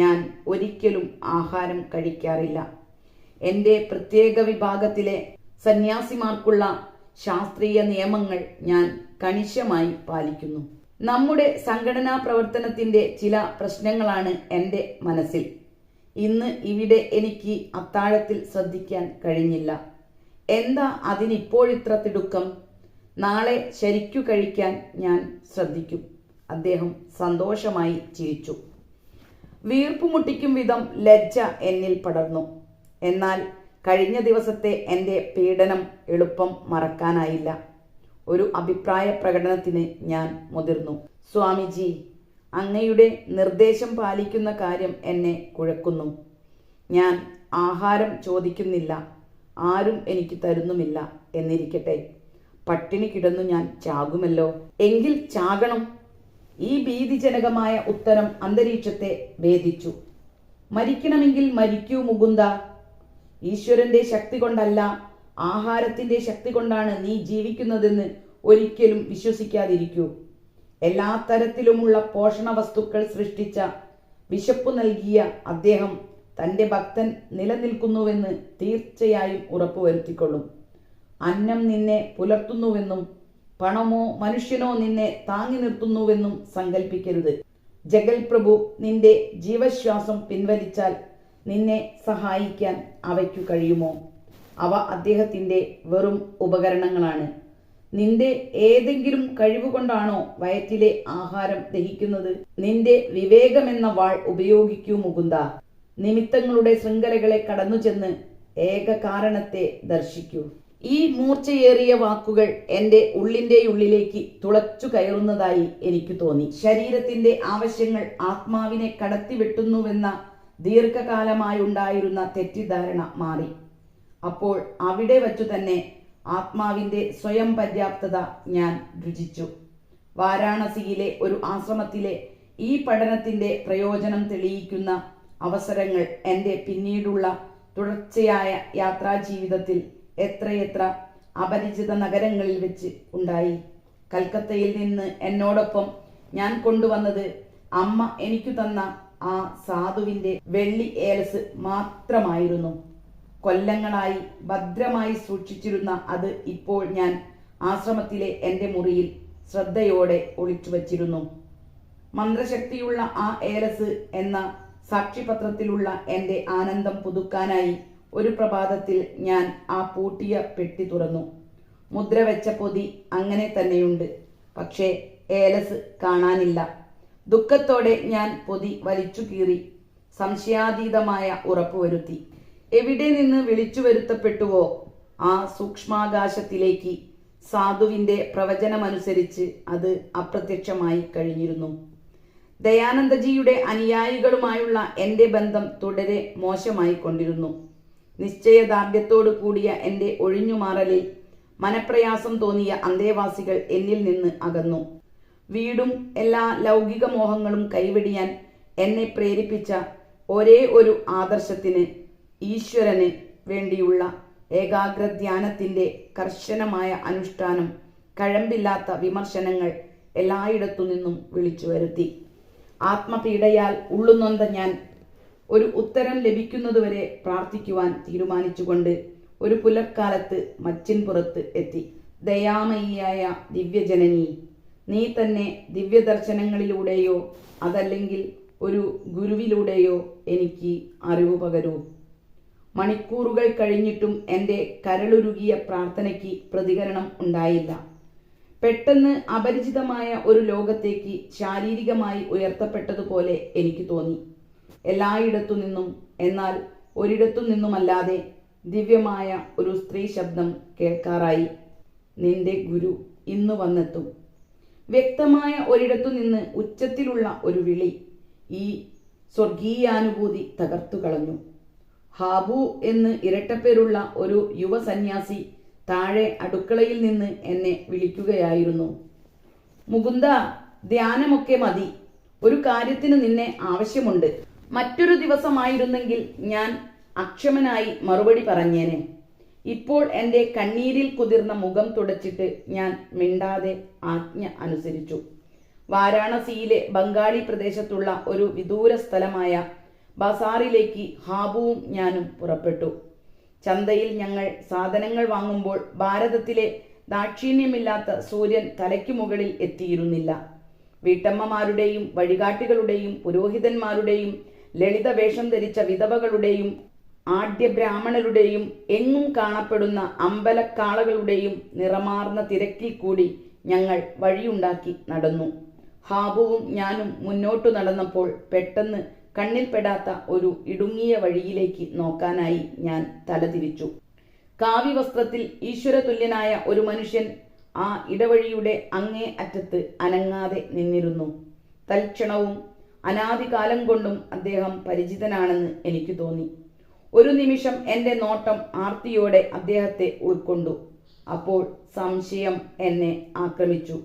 ഞാൻ ഒരിക്കലും ആഹാരം കഴിക്കാറില്ല. എൻ്റെ പ്രത്യേക വിഭാഗത്തിലെ സന്യാസിമാർക്കുള്ള ശാസ്ത്രീയ നിയമങ്ങൾ ഞാൻ കണിശമായി പാലിക്കുന്നു. നമ്മുടെ സംഘടനാ പ്രവർത്തനത്തിൻ്റെ ചില പ്രശ്നങ്ങളാണ് എൻ്റെ മനസ്സിൽ. ഇന്ന് ഇവിടെ എനിക്ക് അത്താഴത്തിൽ ശ്രദ്ധിക്കാൻ കഴിഞ്ഞില്ല. എന്താ അതിനിപ്പോഴിത്ര തിടുക്കം? നാളെ ശരിക്കു കഴിക്കാൻ ഞാൻ ശ്രദ്ധിക്കും. അദ്ദേഹം സന്തോഷമായി ചിരിച്ചു. വീർപ്പുമുട്ടിക്കും വിധം ലജ്ജ എന്നിൽ പടർന്നു. എന്നാൽ കഴിഞ്ഞ ദിവസത്തെ എൻ്റെ പീഡനം എളുപ്പം മറക്കാനായില്ല. ഒരു അഭിപ്രായ പ്രകടനത്തിന് ഞാൻ മുതിർന്നു. സ്വാമിജി, അങ്ങയുടെ നിർദ്ദേശം പാലിക്കുന്ന കാര്യം എന്നെ കുഴക്കുന്നു. ഞാൻ ആഹാരം ചോദിക്കുന്നില്ല, ആരും എനിക്ക് തരുന്നുമില്ല എന്നിരിക്കട്ടെ, പട്ടിണി കിടന്നു ഞാൻ ചാകുമല്ലോ. എങ്കിൽ ചാകണം. ഈ ഭീതിജനകമായ ഉത്തരം അന്തരീക്ഷത്തെ ഭേദിച്ചു. മരിക്കണമെങ്കിൽ മരിക്കൂ മുകുന്ദ. ഈശ്വരന്റെ ശക്തി കൊണ്ടല്ല, ആഹാരത്തിന്റെ ശക്തി കൊണ്ടാണ് നീ ജീവിക്കുന്നതെന്ന് ഒരിക്കലും വിശ്വസിക്കാതിരിക്കൂ. എല്ലാ തരത്തിലുമുള്ള പോഷണ വസ്തുക്കൾ സൃഷ്ടിച്ച, വിശപ്പു നൽകിയ അദ്ദേഹം തൻ്റെ ഭക്തൻ നിലനിൽക്കുന്നുവെന്ന് തീർച്ചയായും ഉറപ്പുവരുത്തിക്കൊള്ളും. അന്നം നിന്നെ പുലർത്തുന്നുവെന്നും പണമോ മനുഷ്യനോ നിന്നെ താങ്ങി നിർത്തുന്നുവെന്നും സങ്കല്പിക്കരുത്. ജഗൽ പ്രഭു നിന്റെ ജീവശ്വാസം പിൻവലിച്ചാൽ നിന്നെ സഹായിക്കാൻ അവയ്ക്കു കഴിയുമോ? അവ അദ്ദേഹത്തിൻ്റെ വെറും ഉപകരണങ്ങളാണ്. നിന്റെ ഏതെങ്കിലും കഴിവുകൊണ്ടാണോ വയറ്റിലെ ആഹാരം ദഹിക്കുന്നത്? നിന്റെ വിവേകമെന്ന വാൾ ഉപയോഗിക്കൂ മുകുന്ദ. നിമിത്തങ്ങളുടെ ശൃംഖലകളെ കടന്നു ചെന്ന് ഏക കാരണത്തെ ദർശിക്കൂ. ഈ മൂർച്ചയേറിയ വാക്കുകൾ എൻ്റെ ഉള്ളിലേക്ക് തുളച്ചു കയറുന്നതായി എനിക്ക് തോന്നി. ശരീരത്തിന്റെ ആവശ്യങ്ങൾ ആത്മാവിനെ കടത്തിവെട്ടുന്നുവെന്ന ദീർഘകാലമായുണ്ടായിരുന്ന തെറ്റിദ്ധാരണ മാറി. അപ്പോൾ അവിടെ വച്ചു തന്നെ ആത്മാവിന്റെ സ്വയം പര്യാപ്തത ഞാൻ രുചിച്ചു. വാരാണസിയിലെ ഒരു ആശ്രമത്തിലെ ഈ പഠനത്തിന്റെ പ്രയോജനം തെളിയിക്കുന്ന അവസരങ്ങൾ എൻ്റെ പിന്നീടുള്ള തുടർച്ചയായ യാത്രാജീവിതത്തിൽ എത്രയെത്ര അപരിചിത നഗരങ്ങളിൽ വെച്ച് ഉണ്ടായി. കൽക്കത്തയിൽ നിന്ന് എന്നോടൊപ്പം ഞാൻ കൊണ്ടുവന്നത് അമ്മ എനിക്കു തന്ന ആ സാധുവിന്റെ വെള്ളി ഏലസ് മാത്രമായിരുന്നു. കൊല്ലങ്ങളായി ഭദ്രമായി സൂക്ഷിച്ചിരുന്ന അത് ഇപ്പോൾ ഞാൻ ആശ്രമത്തിലെ എൻ്റെ മുറിയിൽ ശ്രദ്ധയോടെ ഒളിച്ചു വച്ചിരുന്നു. മന്ത്രശക്തിയുള്ള ആ ഏലസ് എന്ന സാക്ഷിപത്രത്തിലുള്ള എൻ്റെ ആനന്ദം പുതുക്കാനായി ഒരു പ്രഭാതത്തിൽ ഞാൻ ആ പൂട്ടിയ പെട്ടി തുറന്നു. മുദ്രവെച്ച പൊതി അങ്ങനെ തന്നെയുണ്ട്, പക്ഷേ ഏലസ് കാണാനില്ല. ദുഃഖത്തോടെ ഞാൻ പൊതി വലിച്ചു കീറി സംശയാതീതമായ ഉറപ്പുവരുത്തി. എവിടെ നിന്ന് വിളിച്ചു വരുത്തപ്പെട്ടുവോ ആ സൂക്ഷ്മാകാശത്തിലേക്ക് സാധുവിന്റെ പ്രവചനമനുസരിച്ച് അത് അപ്രത്യക്ഷമായി കഴിഞ്ഞിരുന്നു. ദയാനന്ദജിയുടെ അനുയായികളുമായുള്ള എൻ്റെ ബന്ധം തുടരെ മോശമായി കൊണ്ടിരുന്നു. നിശ്ചയദാർഢ്യത്തോടു കൂടിയ എൻ്റെ ഒഴിഞ്ഞുമാറലിൽ മനപ്രയാസം തോന്നിയ അന്തേവാസികൾ എന്നിൽ നിന്ന് അകന്നു. വീടും എല്ലാ ലൗകിക മോഹങ്ങളും കൈവെടിയാൻ എന്നെ പ്രേരിപ്പിച്ച ഒരേ ഒരു ആദർശത്തിന്, ഈശ്വരന് വേണ്ടിയുള്ള ഏകാഗ്രധ്യാനത്തിൻ്റെ കർശനമായ അനുഷ്ഠാനം, കഴമ്പില്ലാത്ത വിമർശനങ്ങൾ എല്ലായിടത്തു നിന്നും വിളിച്ചു വരുത്തി. ആത്മപീഡയാൽ ഉള്ളുനൊന്ത ഞാൻ ഒരു ഉത്തരം ലഭിക്കുന്നതുവരെ പ്രാർത്ഥിക്കുവാൻ തീരുമാനിച്ചുകൊണ്ട് ഒരു പുലർക്കാലത്ത് മച്ചിൻപുറത്ത് എത്തി. ദയാമയിയായ ദിവ്യജനനി, നീ തന്നെ ദിവ്യദർശനങ്ങളിലൂടെയോ അതല്ലെങ്കിൽ ഒരു ഗുരുവിലൂടെയോ എനിക്ക് അറിവ് പകരൂ. മണിക്കൂറുകൾ കഴിഞ്ഞിട്ടും എൻ്റെ കരളുരുകിയ പ്രാർത്ഥനയ്ക്ക് പ്രതികരണം ഉണ്ടായില്ല. പെട്ടെന്ന് അപരിചിതമായ ഒരു ലോകത്തേക്ക് ശാരീരികമായി ഉയർത്തപ്പെട്ടതുപോലെ എനിക്ക് തോന്നി. എല്ലായിടത്തു നിന്നും, എന്നാൽ ഒരിടത്തു നിന്നുമല്ലാതെ ദിവ്യമായ ഒരു സ്ത്രീ ശബ്ദം കേൾക്കാറായി. നിന്റെ ഗുരു ഇന്ന് വന്നെത്തും. വ്യക്തമായ ഒരിടത്തു നിന്ന് ഉച്ചത്തിലുള്ള ഒരു വിളി ഈ സ്വർഗീയാനുഭൂതി തകർത്തു കളഞ്ഞു. ഹാബു എന്ന് ഇരട്ടപ്പേരുള്ള ഒരു യുവ സന്യാസി താഴെ അടുക്കളയിൽ നിന്ന് എന്നെ വിളിക്കുകയായിരുന്നു. മുകുന്ദ, ധ്യാനമൊക്കെ മതി, ഒരു കാര്യത്തിന് നിന്നെ ആവശ്യമുണ്ട്. മറ്റൊരു ദിവസമായിരുന്നെങ്കിൽ ഞാൻ അക്ഷമനായി മറുപടി പറഞ്ഞേനെ. ഇപ്പോൾ എൻ്റെ കണ്ണീരിൽ കുതിർന്ന മുഖം തുടച്ചിട്ട് ഞാൻ മിണ്ടാതെ ആജ്ഞ അനുസരിച്ചു. വാരാണസിയിലെ ബംഗാളി പ്രദേശത്തുള്ള ഒരു വിദൂര സ്ഥലമായ ബസാറിലേക്ക് ഹാബുവും ഞാനും പുറപ്പെട്ടു. ചന്തയിൽ ഞങ്ങൾ സാധനങ്ങൾ വാങ്ങുമ്പോൾ ഭാരതത്തിലെ ദാക്ഷിണ്യമില്ലാത്ത സൂര്യൻ തലയ്ക്കു മുകളിൽ എത്തിയിരുന്നില്ല. വീട്ടമ്മമാരുടെയും വഴികാട്ടികളുടെയും പുരോഹിതന്മാരുടെയും ലളിത വേഷം ധരിച്ച വിധവകളുടെയും ആഢ്യ ബ്രാഹ്മണരുടെയും എങ്ങും കാണപ്പെടുന്ന അമ്പലക്കാളകളുടെയും നിറമാർന്ന തിരക്കിൽ കൂടി ഞങ്ങൾ വഴിയുണ്ടാക്കി നടന്നു. ഹാബുവും ഞാനും മുന്നോട്ടു നടന്നപ്പോൾ പെട്ടെന്ന് കണ്ണിൽപ്പെടാത്ത ഒരു ഇടുങ്ങിയ വഴിയിലേക്ക് നോക്കാനായി ഞാൻ തലതിരിച്ചു. കാവ്യവസ്ത്രത്തിൽ ഈശ്വരതുല്യനായ ഒരു മനുഷ്യൻ ആ ഇടവഴിയുടെ അങ്ങേ അറ്റത്ത് അനങ്ങാതെ നിന്നിരുന്നു. തൽക്ഷണവും അനാദികാലം കൊണ്ടും അദ്ദേഹം പരിചിതനാണെന്ന് എനിക്ക് തോന്നി. ഒരു നിമിഷം എൻ്റെ നോട്ടം ആർത്തിയോടെ അദ്ദേഹത്തെ ഉൾക്കൊണ്ടു. അപ്പോൾ സംശയം എന്നെ ആക്രമിച്ചു.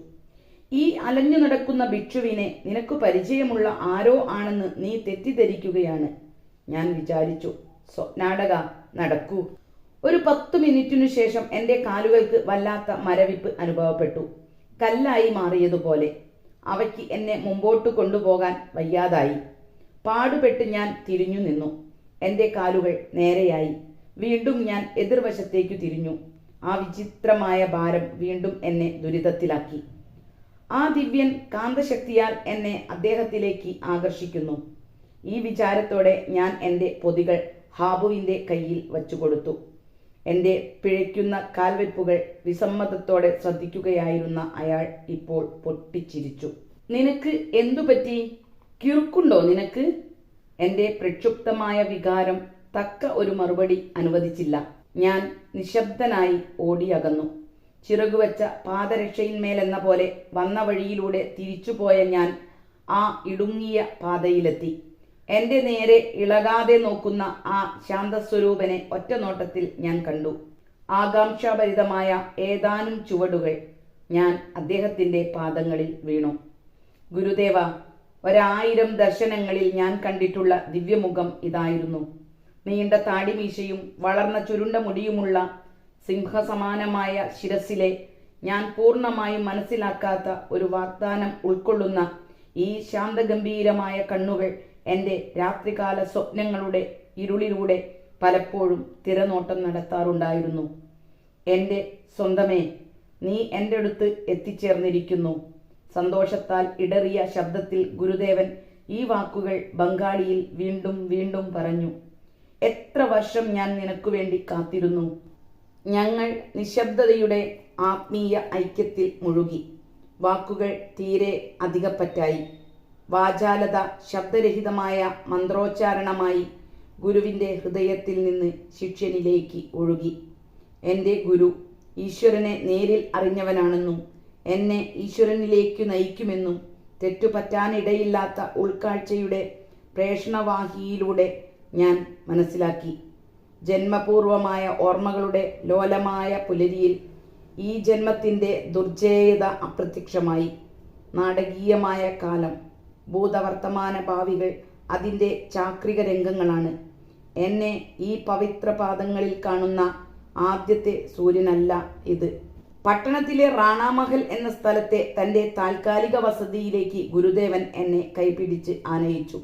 ഈ അലഞ്ഞു നടക്കുന്ന ഭിക്ഷുവിനെ നിനക്ക് പരിചയമുള്ള ആരോ ആണെന്ന് നീ തെറ്റിദ്ധരിക്കുകയാണ്, ഞാൻ വിചാരിച്ചു. സ്വപ്നാടക, നടക്കൂ. ഒരു 10 മിനിറ്റിനു ശേഷം എൻ്റെ കാലുകൾക്ക് വല്ലാത്ത മരവിപ്പ് അനുഭവപ്പെട്ടു. കല്ലായി മാറിയതുപോലെ. അവയ്ക്ക് എന്നെ മുമ്പോട്ട് കൊണ്ടുപോകാൻ വയ്യാതായി. പാടുപെട്ട് ഞാൻ തിരിഞ്ഞു നിന്നു. എൻ്റെ കാലുകൾ നേരെയായി. വീണ്ടും ഞാൻ എതിർവശത്തേക്കു തിരിഞ്ഞു. ആ വിചിത്രമായ ഭാരം വീണ്ടും എന്നെ ദുരിതത്തിലാക്കി. ആ ദിവ്യൻ കാന്തശക്തിയാൽ എന്നെ അദ്ദേഹത്തിലേക്ക് ആകർഷിക്കുന്നു. ഈ വിചാരത്തോടെ ഞാൻ എൻ്റെ പൊതികൾ ഹാബുവിൻ്റെ കയ്യിൽ വച്ചുകൊടുത്തു. എൻ്റെ പിഴയ്ക്കുന്ന കാൽവെപ്പുകൾ വിസമ്മതത്തോടെ ശ്രദ്ധിക്കുകയായിരുന്ന അയാൾ ഇപ്പോൾ പൊട്ടിച്ചിരിച്ചു. നിനക്ക് എന്തുപറ്റി? കിറുക്കുണ്ടോ നിനക്ക്? എൻ്റെ പ്രക്ഷുബ്ധമായ വികാരം തക്ക ഒരു മറുപടി അനുവദിച്ചില്ല. ഞാൻ നിശബ്ദനായി ഓടിയകന്നു. ചിറകുവെച്ച പാദരക്ഷയിന്മേലെന്ന പോലെ വന്ന വഴിയിലൂടെ തിരിച്ചുപോയ ഞാൻ ആ ഇടുങ്ങിയ പാതയിലെത്തി. എൻ്റെ നേരെ ഇളകാതെ നോക്കുന്ന ആ ശാന്തസ്വരൂപനെ ഒറ്റ നോട്ടത്തിൽ ഞാൻ കണ്ടു. ആകാംക്ഷാഭരിതമായ ഏതാനും ചുവടുകൾ. ഞാൻ അദ്ദേഹത്തിൻ്റെ പാദങ്ങളിൽ വീണു. ഗുരുദേവ, 1000 ദർശനങ്ങളിൽ ഞാൻ കണ്ടിട്ടുള്ള ദിവ്യമുഖം ഇതായിരുന്നു. നീണ്ട താടിമീശയും വളർന്ന ചുരുണ്ട മുടിയുമുള്ള സിംഹസമാനമായ ശിരസിലെ ഞാൻ പൂർണ്ണമായും മനസ്സിലാക്കാത്ത ഒരു വാഗ്ദാനം ഉൾക്കൊള്ളുന്ന ഈ ശാന്തഗംഭീരമായ കണ്ണുകൾ എൻ്റെ രാത്രികാല സ്വപ്നങ്ങളുടെ ഇരുളിലൂടെ പലപ്പോഴും തിരനോട്ടം നടത്താറുണ്ടായിരുന്നു. എൻ്റെ സ്വന്തമേ, നീ എൻ്റെ അടുത്ത് എത്തിച്ചേർന്നിരിക്കുന്നു. സന്തോഷത്താൽ ഇടറിയ ശബ്ദത്തിൽ ഗുരുദേവൻ ഈ വാക്കുകൾ ബംഗാളിയിൽ വീണ്ടും വീണ്ടും പറഞ്ഞു. എത്ര വർഷം ഞാൻ നിനക്കു വേണ്ടി കാത്തിരുന്നു. ഞങ്ങൾ നിശബ്ദതയുടെ ആത്മീയ ഐക്യത്തിൽ മുഴുകി. വാക്കുകൾ തീരെ അധികപ്പറ്റായി. വാചാലത ശബ്ദരഹിതമായ മന്ത്രോച്ചാരണമായി ഗുരുവിൻ്റെ ഹൃദയത്തിൽ നിന്ന് ശിഷ്യനിലേക്ക് ഒഴുകി. എൻ്റെ ഗുരു ഈശ്വരനെ നേരിൽ അറിഞ്ഞവനാണെന്നും എന്നെ ഈശ്വരനിലേക്ക് നയിക്കുമെന്നും തെറ്റുപറ്റാനിടയില്ലാത്ത ഉൾക്കാഴ്ചയുടെ പ്രേഷണവാഹിയിലൂടെ ഞാൻ മനസ്സിലാക്കി. ജന്മപൂർവമായ ഓർമ്മകളുടെ ലോലമായ പുലരിയിൽ ഈ ജന്മത്തിൻ്റെ ദുർജേയത അപ്രത്യക്ഷമായി. നാടകീയമായ കാലം, ഭൂതവർത്തമാന ഭാവികൾ അതിൻ്റെ ചാക്രിക രംഗങ്ങളാണ്. എന്നെ ഈ പവിത്ര പാദങ്ങളിൽ കാണുന്ന ആദ്യത്തെ സൂര്യനല്ല ഇത്. പട്ടണത്തിലെ റാണാമഹൽ എന്ന സ്ഥലത്തെ തൻ്റെ താൽക്കാലിക വസതിയിലേക്ക് ഗുരുദേവൻ എന്നെ കൈപിടിച്ച് ആനയിച്ചു.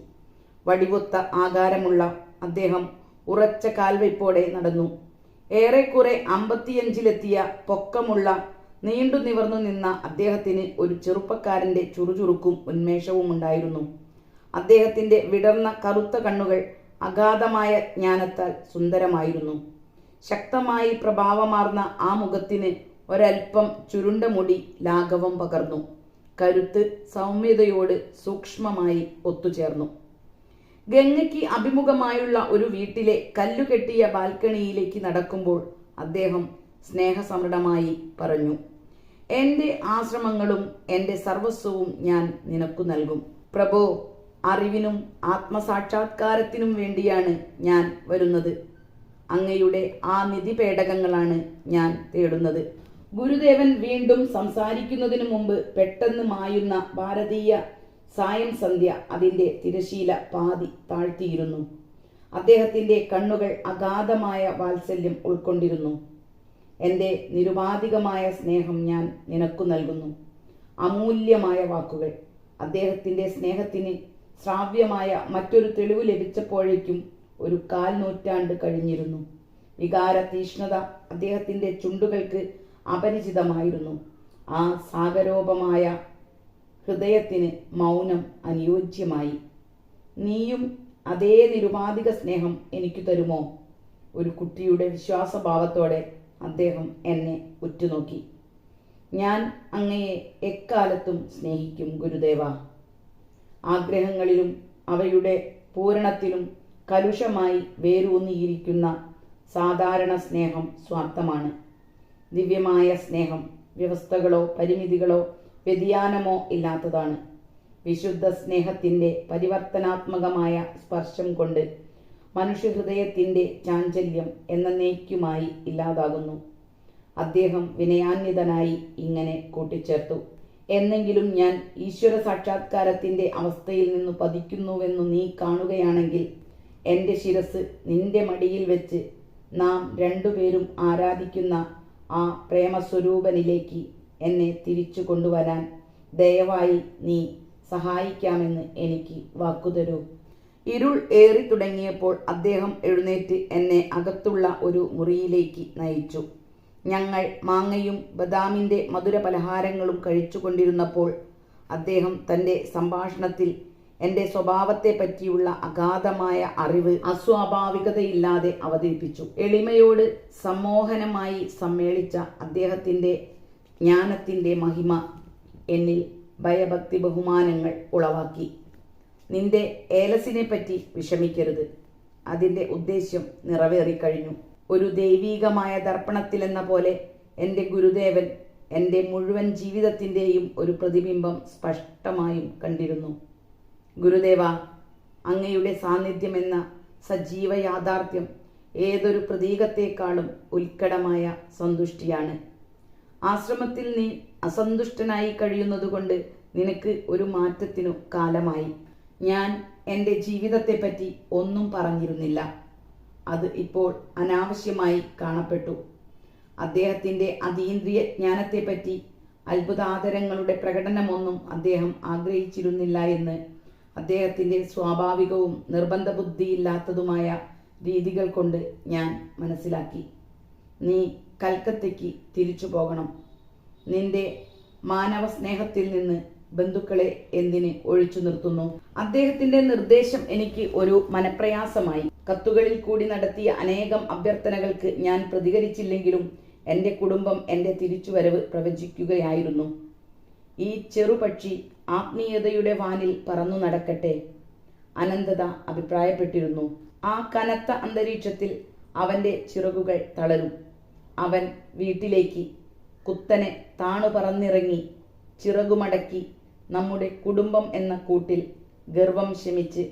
വടിവൊത്ത ആകാരമുള്ള അദ്ദേഹം ഉറച്ച കാൽവയ്പോടെ നടന്നു. ഏറെക്കുറെ 55-ലെത്തിയ പൊക്കമുള്ള നീണ്ടു നിവർന്നു നിന്ന അദ്ദേഹത്തിന് ഒരു ചെറുപ്പക്കാരൻ്റെ ചുറുചുറുക്കും ഉന്മേഷവും ഉണ്ടായിരുന്നു. അദ്ദേഹത്തിൻ്റെ വിടർന്ന കറുത്ത കണ്ണുകൾ അഗാധമായ ജ്ഞാനത്താൽ സുന്ദരമായിരുന്നു. ശക്തമായി പ്രഭാവമാർന്ന ആ മുഖത്തിന് ഒരൽപ്പം ചുരുണ്ട മുടി ലാഘവം പകർന്നു. കരുത്ത് സൗമ്യതയോട് സൂക്ഷ്മമായി ഒത്തുചേർന്നു. ഗംഗയ്ക്ക് അഭിമുഖമായുള്ള ഒരു വീട്ടിലെ കല്ലുകെട്ടിയ ബാൽക്കണിയിലേക്ക് നടക്കുമ്പോൾ അദ്ദേഹം സ്നേഹസമൃദ്ധമായി പറഞ്ഞു, എൻ്റെ ആശ്രമങ്ങളും എൻ്റെ സർവസ്വവും ഞാൻ നിനക്കു നൽകും. പ്രഭോ, അറിവിനും ആത്മസാക്ഷാത്കാരത്തിനും വേണ്ടിയാണ് ഞാൻ വരുന്നത്. അങ്ങയുടെ ആ നിധിപേടകങ്ങളാണ് ഞാൻ തേടുന്നത്. ഗുരുദേവൻ വീണ്ടും സംസാരിക്കുന്നതിനു മുമ്പ് പെട്ടെന്ന് മായുന്ന ഭാരതീയ സായം സന്ധ്യ അതിൻ്റെ തിരശീല പാതി താഴ്ത്തിയിരുന്നു. അദ്ദേഹത്തിൻ്റെ കണ്ണുകൾ അഗാധമായ വാത്സല്യം ഉൾക്കൊണ്ടിരുന്നു. എൻ്റെ നിരുപാധികമായ സ്നേഹം ഞാൻ നിനക്കു നൽകുന്നു. അമൂല്യമായ വാക്കുകൾ. അദ്ദേഹത്തിൻ്റെ സ്നേഹത്തിന് ശ്രാവ്യമായ മറ്റൊരു തെളിവ് ലഭിച്ചപ്പോഴേക്കും ഒരു 1/4 നൂറ്റാണ്ട് കഴിഞ്ഞിരുന്നു. വികാര തീഷ്ണത അദ്ദേഹത്തിൻ്റെ ചുണ്ടുകൾക്ക് അപരിചിതമായിരുന്നു. ആ സാഗരോപമായ ഹൃദയത്തിന് മൗനം അനുയോജ്യമായി. നീയും അതേ നിരുപാധിക സ്നേഹം എനിക്ക് തരുമോ? ഒരു കുട്ടിയുടെ വിശ്വാസഭാവത്തോടെ അദ്ദേഹം എന്നെ ഉറ്റുനോക്കി. ഞാൻ അങ്ങയെ എക്കാലത്തും സ്നേഹിക്കും ഗുരുദേവ. ആഗ്രഹങ്ങളിലും അവയുടെ പൂരണത്തിലും കലുഷമായി വേരൂന്നിയിരിക്കുന്ന സാധാരണ സ്നേഹം സ്വാർത്ഥമാണ്. ദിവ്യമായ സ്നേഹം വ്യവസ്ഥകളോ പരിമിതികളോ വ്യതിയാനമോ ഇല്ലാത്തതാണ്. വിശുദ്ധ സ്നേഹത്തിൻ്റെ പരിവർത്തനാത്മകമായ സ്പർശം കൊണ്ട് മനുഷ്യഹൃദയത്തിൻ്റെ ചാഞ്ചല്യം എന്നേക്കുമായി ഇല്ലാതാകുന്നു. അദ്ദേഹം വിനയാന്വിതനായി ഇങ്ങനെ കൂട്ടിച്ചേർത്തു, എന്നെങ്കിലും ഞാൻ ഈശ്വര സാക്ഷാത്കാരത്തിൻ്റെ അവസ്ഥയിൽ നിന്ന് പതിക്കുന്നുവെന്നു നീ കാണുകയാണെങ്കിൽ എൻ്റെ ശിരസ് നിന്റെ മടിയിൽ വെച്ച് നാം രണ്ടുപേരും ആരാധിക്കുന്ന ആ പ്രേമസ്വരൂപനിലേക്ക് എന്നെ തിരിച്ചു കൊണ്ടുവരാൻ ദയവായി നീ സഹായിക്കാമെന്ന് എനിക്ക് വാക്കുതരൂ. ഇരുൾ ഏറി തുടങ്ങിയപ്പോൾ അദ്ദേഹം എഴുന്നേറ്റ് എന്നെ അകത്തുള്ള ഒരു മുറിയിലേക്ക് നയിച്ചു. ഞങ്ങൾ മാങ്ങയും ബദാമിൻ്റെ മധുര പലഹാരങ്ങളും കഴിച്ചുകൊണ്ടിരുന്നപ്പോൾ അദ്ദേഹം തൻ്റെ സംഭാഷണത്തിൽ എൻ്റെ സ്വഭാവത്തെ പറ്റിയുള്ള അഗാധമായ അറിവ് അസ്വാഭാവികതയില്ലാതെ അവതരിപ്പിച്ചു. എളിമയോട് സമ്മോഹനമായി സമ്മേളിച്ച അദ്ദേഹത്തിൻ്റെ ജ്ഞാനത്തിൻ്റെ മഹിമ എന്നിൽ ഭയഭക്തി ബഹുമാനങ്ങൾ ഉളവാക്കി. നിന്റെ ഏലസിനെ പറ്റി വിഷമിക്കരുത്, അതിൻ്റെ ഉദ്ദേശ്യം നിറവേറിക്കഴിഞ്ഞു. ഒരു ദൈവീകമായ ദർപ്പണത്തിലെന്ന പോലെ എൻ്റെ ഗുരുദേവൻ എൻ്റെ മുഴുവൻ ജീവിതത്തിൻ്റെയും ഒരു പ്രതിബിംബം സ്പഷ്ടമായും കണ്ടിരുന്നു. ഗുരുദേവ, അങ്ങയുടെ സാന്നിധ്യമെന്ന സജീവ യാഥാർത്ഥ്യം ഏതൊരു പ്രതീകത്തെക്കാളും ഉത്കടമായ സന്തുഷ്ടിയാണ്. ആശ്രമത്തിൽ നീ അസന്തുഷ്ടനായി കഴിയുന്നതുകൊണ്ട് നിനക്ക് ഒരു മാറ്റത്തിനു കാലമായി. ഞാൻ എൻ്റെ ജീവിതത്തെപ്പറ്റി ഒന്നും പറഞ്ഞിരുന്നില്ല. അത് ഇപ്പോൾ അനാവശ്യമായി കാണപ്പെട്ടു. അദ്ദേഹത്തിൻ്റെ അതീന്ദ്രിയ ജ്ഞാനത്തെപ്പറ്റി അത്ഭുതാതരങ്ങളുടെ പ്രകടനമൊന്നും അദ്ദേഹം ആഗ്രഹിച്ചിരുന്നില്ല എന്ന് അദ്ദേഹത്തിൻ്റെ സ്വാഭാവികവും നിർബന്ധ ബുദ്ധിയില്ലാത്തതുമായ രീതികൾ കൊണ്ട് ഞാൻ മനസ്സിലാക്കി. നീ കൽക്കത്തയ്ക്ക് തിരിച്ചു പോകണം. നിന്റെ മാനവ സ്നേഹത്തിൽ നിന്ന് ബന്ധുക്കളെ എന്തിന് ഒഴിച്ചു നിർത്തുന്നു? അദ്ദേഹത്തിന്റെ നിർദ്ദേശം എനിക്ക് ഒരു മനപ്രയാസമായി. കത്തുകളിൽ കൂടി നടത്തിയ അനേകം അഭ്യർത്ഥനകൾക്ക് ഞാൻ പ്രതികരിച്ചില്ലെങ്കിലും എൻ്റെ കുടുംബം എൻ്റെ തിരിച്ചുവരവ് പ്രവചിക്കുകയായിരുന്നു. ഈ ചെറുപക്ഷി ആത്മീയതയുടെ വാനിൽ പറന്നു നടക്കട്ടെ, അനന്തത അഭിപ്രായപ്പെട്ടിരുന്നു. ആ കനത്ത അന്തരീക്ഷത്തിൽ അവൻ്റെ ചിറകുകൾ തളരും. അവൻ വീട്ടിലേക്ക് കുത്തനെ താണു പറന്നിറങ്ങി ചിറകുമടക്കി നമ്മുടെ കുടുംബം എന്ന കൂട്ടിൽ ഗർവം ശമിച്ച്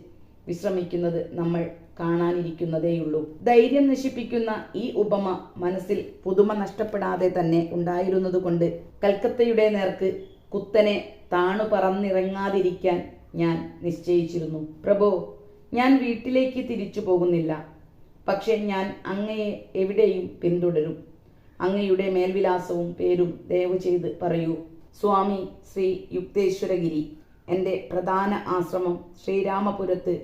വിശ്രമിക്കുന്നത് നമ്മൾ കാണാനിരിക്കുന്നതേയുള്ളൂ. ധൈര്യം നശിപ്പിക്കുന്ന ഈ ഉപമ മനസ്സിൽ പുതുമ നഷ്ടപ്പെടാതെ തന്നെ ഉണ്ടായിരുന്നതുകൊണ്ട് കൽക്കത്തയുടെ നേർക്ക് കുത്തനെ താണു പറന്നിറങ്ങാതിരിക്കാൻ ഞാൻ നിശ്ചയിച്ചിരുന്നു. പ്രഭോ, ഞാൻ വീട്ടിലേക്ക് തിരിച്ചു പോകുന്നില്ല. പക്ഷെ ഞാൻ അങ്ങയെ എവിടെയും പിന്തുടരും. അങ്ങയുടെ മേൽവിലാസവും പേരും ദയവ് ചെയ്ത് പറയൂ. സ്വാമി ശ്രീ യുക്തേശ്വരഗിരി. എൻ്റെ പ്രധാന ആശ്രമം ശ്രീരാമപുരത്ത്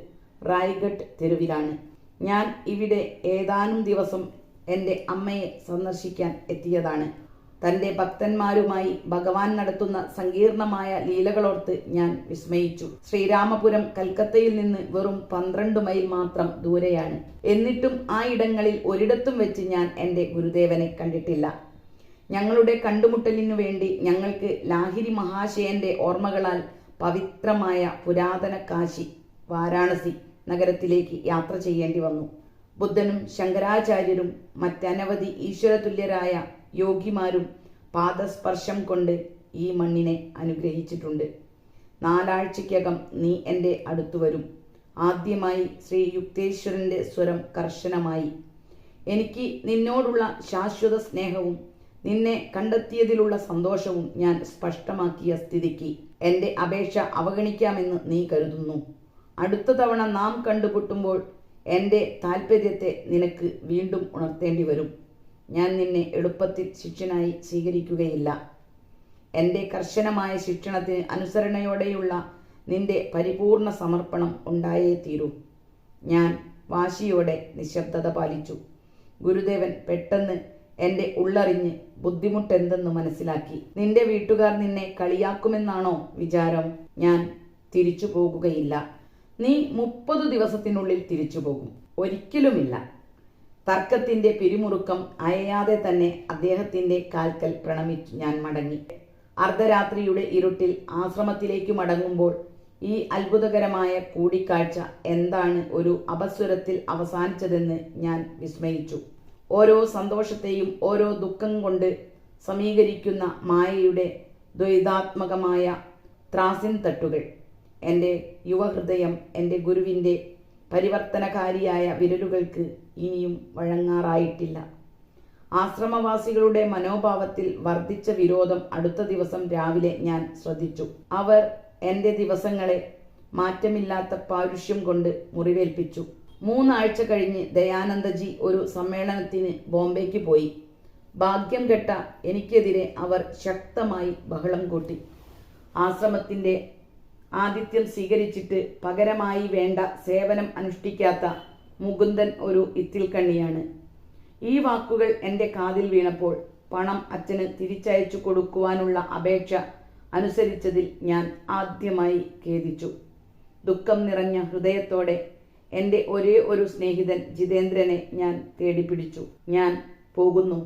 റായ്ഗഡ് തെരുവിലാണ്. ഞാൻ ഇവിടെ ഏതാനും ദിവസം എൻ്റെ അമ്മയെ സന്ദർശിക്കാൻ എത്തിയതാണ്. തൻ്റെ ഭക്തന്മാരുമായി ഭഗവാൻ നടത്തുന്ന സങ്കീർണമായ ലീലകളോർത്ത് ഞാൻ വിസ്മയിച്ചു. ശ്രീരാമപുരം കൽക്കത്തയിൽ നിന്ന് വെറും 12 മൈൽ മാത്രം ദൂരെയാണ്. എന്നിട്ടും ആ ഇടങ്ങളിൽ ഒരിടത്തും വെച്ച് ഞാൻ എൻ്റെ ഗുരുദേവനെ കണ്ടിട്ടില്ല. ഞങ്ങളുടെ കണ്ടുമുട്ടലിനു വേണ്ടി ഞങ്ങൾക്ക് ലാഹിരി മഹാശയന്റെ ഓർമ്മകളാൽ പവിത്രമായ പുരാതന കാശി വാരാണസി നഗരത്തിലേക്ക് യാത്ര ചെയ്യേണ്ടി വന്നു. ബുദ്ധനും ശങ്കരാചാര്യരും മറ്റനവധി ഈശ്വരതുല്യരായ യോഗിമാരും പാദസ്പർശം കൊണ്ട് ഈ മണ്ണിനെ അനുഗ്രഹിച്ചിട്ടുണ്ട്. 4 ആഴ്ചയ്ക്കകം നീ എൻ്റെ അടുത്തു വരും. ആദ്യമായി ശ്രീ യുക്തേശ്വരൻ്റെ സ്വരം കർശനമായി. എനിക്ക് നിന്നോടുള്ള ശാശ്വത സ്നേഹവും നിന്നെ കണ്ടെത്തിയതിലുള്ള സന്തോഷവും ഞാൻ സ്പഷ്ടമാക്കിയ സ്ഥിതിക്ക് എൻ്റെ അപേക്ഷ അവഗണിക്കാമെന്ന് നീ കരുതുന്നു. അടുത്ത തവണ നാം കണ്ടുമുട്ടുമ്പോൾ എൻ്റെ താൽപ്പര്യത്തെ നിനക്ക് വീണ്ടും ഉണർത്തേണ്ടി വരും. ഞാൻ നിന്നെ എളുപ്പത്തിൽ ശിഷ്യനായി സ്വീകരിക്കുകയില്ല. എൻ്റെ കർശനമായ ശിക്ഷണത്തിന് അനുസരണയോടെയുള്ള നിന്റെ പരിപൂർണ സമർപ്പണം ഉണ്ടായേ തീരൂ. ഞാൻ വാശിയോടെ നിശബ്ദത പാലിച്ചു. ഗുരുദേവൻ പെട്ടെന്ന് എൻ്റെ ഉള്ളറിഞ്ഞ് ബുദ്ധിമുട്ടെന്തെന്ന് മനസ്സിലാക്കി. നിന്റെ വീട്ടുകാർ നിന്നെ കളിയാക്കുമെന്നാണോ വിചാരം? ഞാൻ തിരിച്ചു പോകുകയില്ല. നീ 30 ദിവസത്തിനുള്ളിൽ തിരിച്ചു പോകും. ഒരിക്കലുമില്ല. തർക്കത്തിൻ്റെ പിരിമുറുക്കം അയയാതെ തന്നെ അദ്ദേഹത്തിൻ്റെ കാൽക്കൽ പ്രണമിച്ചു ഞാൻ മടങ്ങി. അർദ്ധരാത്രിയുടെ ഇരുട്ടിൽ ആശ്രമത്തിലേക്ക് മടങ്ങുമ്പോൾ ഈ അത്ഭുതകരമായ കൂടിക്കാഴ്ച എന്താണ് ഒരു അപസ്വരത്തിൽ അവസാനിച്ചതെന്ന് ഞാൻ വിസ്മയിച്ചു. ഓരോ സന്തോഷത്തെയും ഓരോ ദുഃഖം കൊണ്ട് സമീകരിക്കുന്ന മായയുടെ ദ്വൈതാത്മകമായ ത്രാസിൻ തട്ടുകൾ. എൻ്റെ യുവഹൃദയം എൻ്റെ ഗുരുവിൻ്റെ പരിവർത്തനകാരിയായ വിരലുകൾക്ക് ഇനിയും വഴങ്ങാറായിട്ടില്ല. ആശ്രമവാസികളുടെ മനോഭാവത്തിൽ വർദ്ധിച്ച വിരോധം അടുത്ത ദിവസം രാവിലെ ഞാൻ ശ്രദ്ധിച്ചു. അവർ എൻ്റെ ദിവസങ്ങളെ മാറ്റമില്ലാത്ത പൗരുഷ്യം കൊണ്ട് മുറിവേൽപ്പിച്ചു. 3 ആഴ്ച കഴിഞ്ഞ് ദയാനന്ദജി ഒരു സമ്മേളനത്തിന് ബോംബെക്ക് പോയി. ഭാഗ്യം കെട്ട എനിക്കെതിരെ അവർ ശക്തമായി ബഹളം കൂട്ടി. ആശ്രമത്തിൻ്റെ ആതിഥ്യം സ്വീകരിച്ചിട്ട് പകരമായി വേണ്ട സേവനം അനുഷ്ഠിക്കാത്ത മുകുന്ദൻ ഒരു ഇത്തിൽക്കണ്ണിയാണ്. ഈ വാക്കുകൾ എൻ്റെ കാതിൽ വീണപ്പോൾ പണം അച്ഛന് തിരിച്ചയച്ചു കൊടുക്കുവാനുള്ള അപേക്ഷ അനുസരിച്ചതിൽ ഞാൻ ആദ്യമായി ഖേദിച്ചു. ദുഃഖം നിറഞ്ഞ ഹൃദയത്തോടെ എൻ്റെ ഒരേ ഒരു സ്നേഹിതൻ ജിതേന്ദ്രനെ ഞാൻ തേടിപ്പിടിച്ചു. ഞാൻ പോകുന്നു.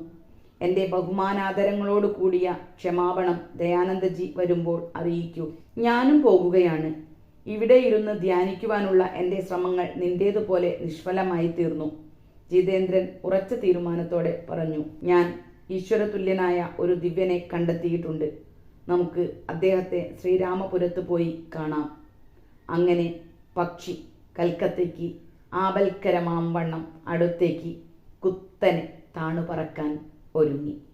എൻ്റെ ബഹുമാനാദരങ്ങളോട് കൂടിയ ക്ഷമാപണം ദയാനന്ദജി വരുമ്പോൾ അറിയിക്കൂ. ഞാനും പോകുകയാണ്. ഇവിടെ ഇരുന്ന് ധ്യാനിക്കുവാനുള്ള എൻ്റെ ശ്രമങ്ങൾ നിന്റേതുപോലെ നിഷ്ഫലമായി തീർന്നു. ജിതേന്ദ്രൻ ഉറച്ച തീരുമാനത്തോടെ പറഞ്ഞു. ഞാൻ ഈശ്വരതുല്യനായ ഒരു ദിവ്യനെ കണ്ടെത്തിയിട്ടുണ്ട്. നമുക്ക് അദ്ദേഹത്തെ ശ്രീരാമപുരത്ത് പോയി കാണാം. അങ്ങനെ പക്ഷി കൽക്കത്തയ്ക്ക് ആപൽക്കരമാം വണ്ണം അടുത്തേക്ക് കുത്തനെ താണു പറക്കാൻ ഒരുങ്ങി.